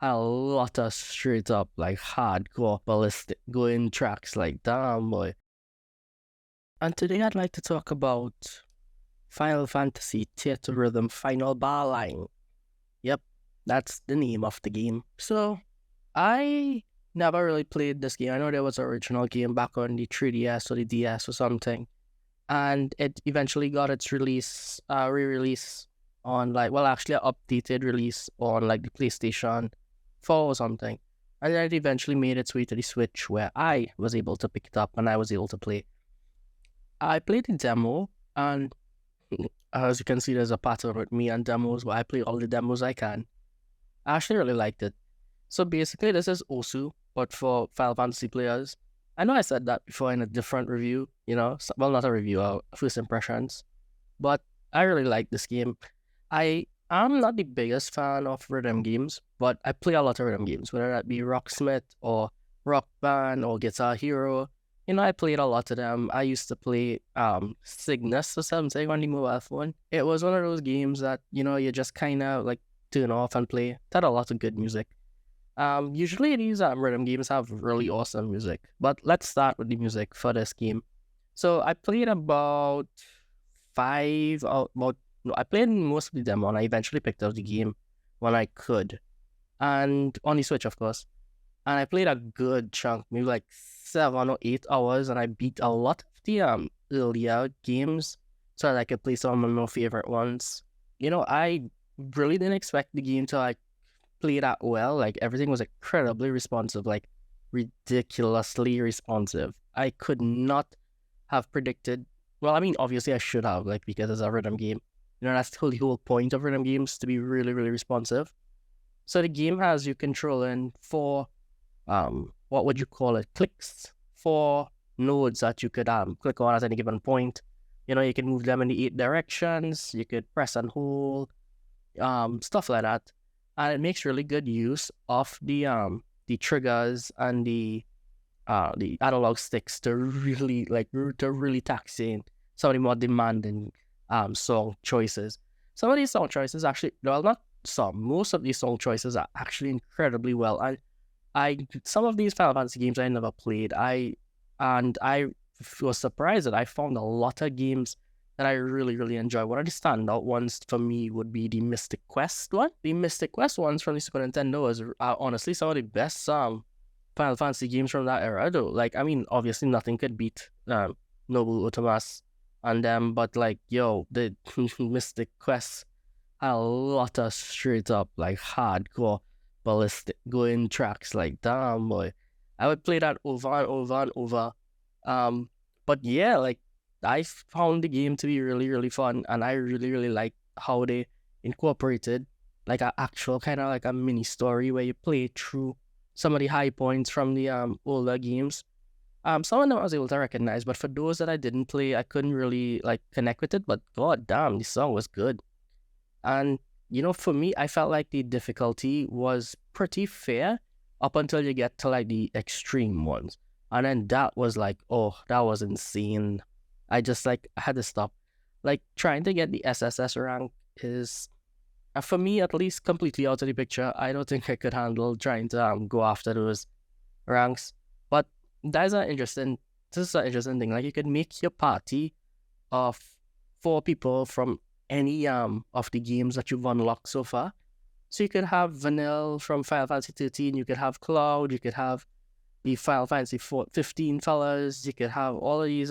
a lot of straight up like hardcore ballistic going tracks like damn boy. And today I'd like to talk about Final Fantasy Theatrhythm Final Bar Line. Yep, that's the name of the game. So I never really played this game. I know there was an original game back on the 3DS or the DS or something, and it eventually got its re-release on actually an updated release on like the PlayStation 4 or something. And then it eventually made its way to the Switch where I was able to pick it up and I was able to play. I played the demo, and as you can see, there's a pattern with me and demos where I play all the demos I can. I actually really liked it. So basically, this is Osu, but for Final Fantasy players. I know I said that before in a different review, well, not a review, first impressions, but I really like this game. I am not the biggest fan of rhythm games, but I play a lot of rhythm games, whether that be Rocksmith or Rock Band or Guitar Hero. I played a lot of them. I used to play Cygnus or something on the mobile phone. It was one of those games that, you just kind of like turn off and play. It had a lot of good music. Usually these rhythm games have really awesome music, but let's start with the music for this game. So I played about I played most of the demo and I eventually picked up the game when I could, and on the Switch, of course. And I played a good chunk, maybe like 7 or 8 hours, and I beat a lot of the earlier games so that I could play some of my favorite ones. I really didn't expect the game to like play that well. Like everything was incredibly responsive, like ridiculously responsive. I could not have predicted. Well, I mean, obviously I should have, like, because it's a rhythm game. That's the whole point of rhythm games, to be really, really responsive. So the game has you controlling 4 what would you call it, clicks, 4 nodes that you could click on at any given point. You can move them in the 8 directions. You could press and hold, stuff like that, and it makes really good use of the triggers and the analog sticks to really tax in some of the more demanding song choices. Some of these song choices actually, well, not some, most of these song choices are actually incredibly well. And some of these Final Fantasy games I never played. I was surprised that I found a lot of games that I really, really enjoy. One of the standout ones for me would be the Mystic Quest one. The Mystic Quest ones from the Super Nintendo are honestly some of the best Final Fantasy games from that era, though. Like, I mean, obviously nothing could beat Noble Otomas and them, but like, yo, the Mystic Quest had a lot of straight up like hardcore ballistic going tracks like damn boy. I would play that over and over and over. But yeah, like I found the game to be really, really fun, and I really, really like how they incorporated like an actual kind of like a mini story where you play through some of the high points from the older games. Some of them I was able to recognize, but for those that I didn't play, I couldn't really like connect with it. But god damn, the song was good. And for me, I felt like the difficulty was pretty fair up until you get to like the extreme ones. And then that was like, oh, that was insane. I just like I had to stop. Like trying to get the SSS rank is, for me at least, completely out of the picture. I don't think I could handle trying to go after those ranks. But this is an interesting thing. Like you could make your party of 4 people from any of the games that you've unlocked so far. So you could have Vanille from Final Fantasy 13, you could have Cloud, you could have the Final Fantasy 15 fellas, you could have all of these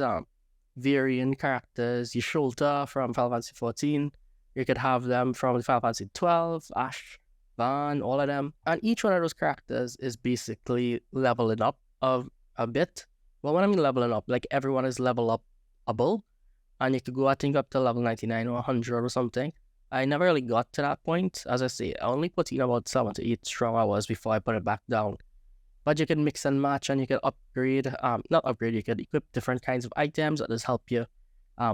variant characters, Yasholta from Final Fantasy 14, you could have them from Final Fantasy 12, Ash, Van, all of them. And each one of those characters is basically leveling up a bit. Well, when I mean leveling up, like everyone is level upable. And you could go, I think, up to level 99 or 100 or something. I never really got to that point. As I say, I only put in about 7 to 8 strong hours before I put it back down. But you can mix and match, and you can upgrade, not upgrade, you can equip different kinds of items that just help you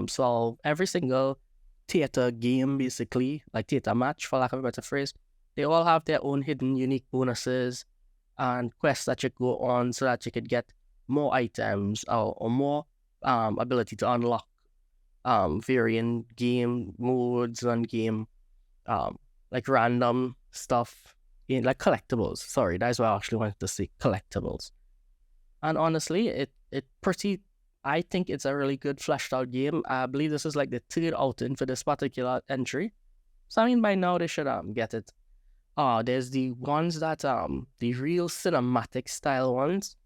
solve every single theater game, basically, like theater match, for lack of a better phrase. They all have their own hidden, unique bonuses and quests that you go on so that you could get more items or more ability to unlock varying game modes and game like random stuff like collectibles. Sorry, that's what I actually wanted to say, collectibles. And honestly, it pretty. I think it's a really good fleshed out game. I believe this is like the third outing for this particular entry. So I mean, by now they should get it. There's the ones that the real cinematic style ones.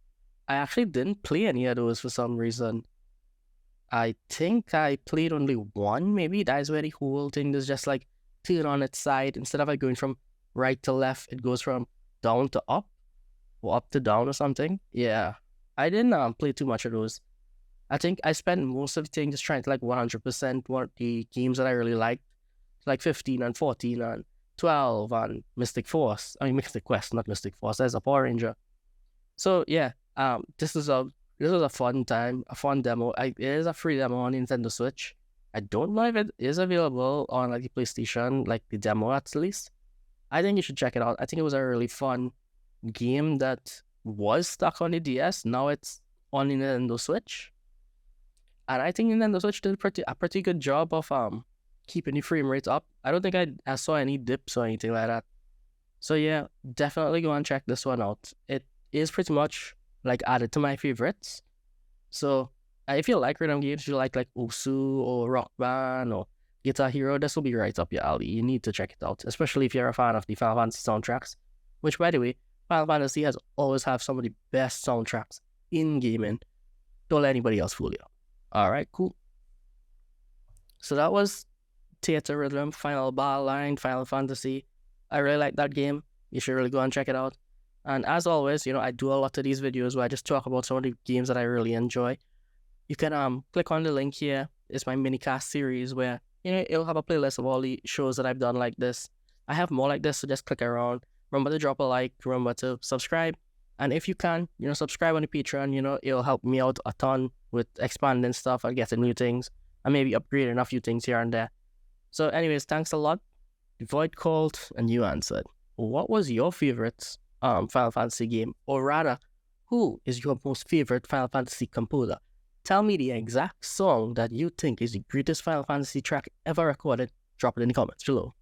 I actually didn't play any of those for some reason. I think I played only one, maybe. That's where the whole thing is just like turn on its side. Instead of like going from right to left, it goes from down to up or up to down or something. Yeah. I didn't play too much of those. I think I spent most of the thing just trying to like 100% what the games that I really liked. Like 15 and 14 and 12 and Mystic Force. I mean Mystic Quest, not Mystic Force. There's a Power Ranger. So yeah, this is a fun time, a fun demo. It is a free demo on Nintendo Switch. I don't know if it is available on like the PlayStation, like the demo at least. I think you should check it out. I think it was a really fun game that was stuck on the DS. Now it's on the Nintendo Switch, and I think Nintendo Switch did a pretty good job of keeping the frame rate up. I don't think I saw any dips or anything like that. So yeah, definitely go and check this one out. It is pretty much like added to my favorites. So if you like rhythm games, you like Osu or Rock Band or Guitar Hero, this will be right up your alley. You need to check it out, especially if you're a fan of the Final Fantasy soundtracks. Which, by the way, Final Fantasy has always have some of the best soundtracks in gaming. Don't let anybody else fool you. All right, cool. So that was Theatrhythm Final Bar Line, Final Fantasy. I really like that game. You should really go and check it out. And as always, I do a lot of these videos where I just talk about some of the games that I really enjoy. You can click on the link here. It's my minicast series where it'll have a playlist of all the shows that I've done like this. I have more like this, so just click around. Remember to drop a like. Remember to subscribe. And if you can, subscribe on the Patreon. It'll help me out a ton with expanding stuff and getting new things and maybe upgrading a few things here and there. So anyways, thanks a lot. The Void called and you answered. What was your favorite Final Fantasy game? Or rather, who is your most favorite Final Fantasy composer? Tell me the exact song that you think is the greatest Final Fantasy track ever recorded. Drop it in the comments below.